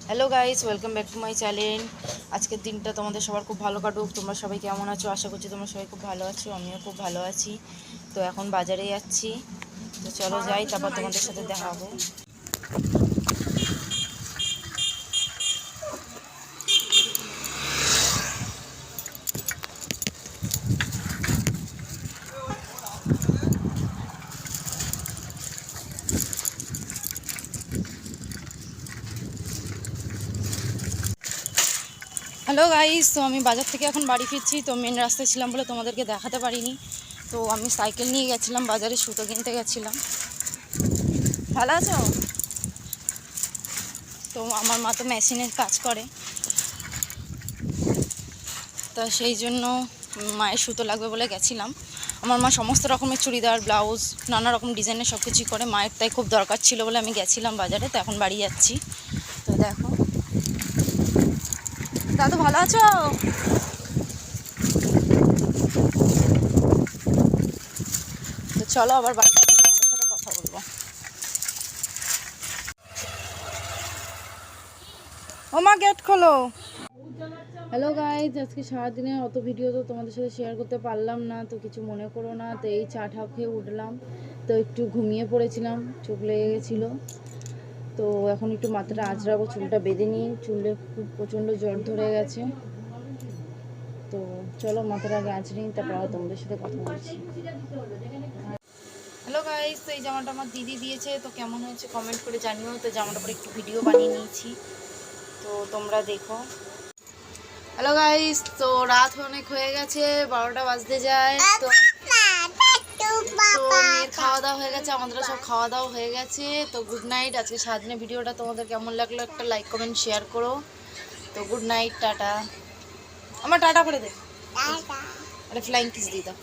Hello guys, welcome back to my channel. আজকের দিনটা তোমাদের সবার খুব ভালো কাটুক। তোমরা সবাই কেমন আছো? আশা করছি তোমরা সবাই খুব ভালো আছো, আমিও খুব ভালো আছি। তো এখন বাজারে যাচ্ছি, তো চলো যাই, তারপর তোমাদের সাথে দেখা হবে। হ্যালো গাইস, তো আমি বাজার থেকে এখন বাড়ি ফিরছি। তো মেন রাস্তায় ছিলাম বলে তোমাদেরকে দেখাতে পারিনি। তো আমি সাইকেল নিয়ে গেছিলাম বাজারে, সুতো কিনতে গেছিলাম। ভালো আছো? তো আমার মা তো মেশিনের কাজ করে, তা সেই জন্য মায়ের সুতো লাগবে বলে গেছিলাম। আমার মা সমস্ত রকমের চুড়িদার, ব্লাউজ, নানা রকম ডিজাইনের সব কিছুই করে। মায়ের তাই খুব দরকার ছিল বলে আমি গেছিলাম বাজারে। তো এখন বাড়ি যাচ্ছি। তো দেখো, দাদু ভালো আছো? তো চলো আবার বাড়িতে গিয়ে তোমাদের সাথে কথা বলবো। ও মা, গেট খোলো। হ্যালো গাইজ, আজকে সারাদিনে অত ভিডিও তো তোমাদের সাথে শেয়ার করতে পারলাম না, তো কিছু মনে করো না। তো এই চা টা খেয়ে উঠলাম, তো একটু ঘুমিয়ে পড়েছিলাম, চোখ লেগে গেছিলো। তো এখন একটু মাথাটা আঁচড়াবো, চুলটা বেঁধে নিই, চুলে খুব প্রচণ্ড জ্বর ধরে গেছে। তো চলো মাথাটা আগে আঁচড়ে নিই, তারপর তোমাদের সাথে কথা বলছি। হ্যালো গাইজ, তো এই জামাটা আমার দিদি দিয়েছে, তো কেমন হয়েছে কমেন্ট করে জানিও। তো জামাটা পরে একটু ভিডিও বানিয়ে নিয়েছি, তো তোমরা দেখো। হ্যালো গাইস, তো রাত অনেক হয়ে গেছে, 12টা বাজতে যায়। তো মেয়ের খাওয়া দাওয়া হয়ে গেছে, আমাদের সব খাওয়া দাওয়া হয়ে গেছে। তো গুড নাইট। আজকে সারাদিনের ভিডিওটা তোমাদের কেমন লাগলো একটা লাইক কমেন্ট শেয়ার করো। তো গুড নাইট, টাটা। আমার টাটা করে দে, আরে ফ্লাইং কিস দিয়ে দাও।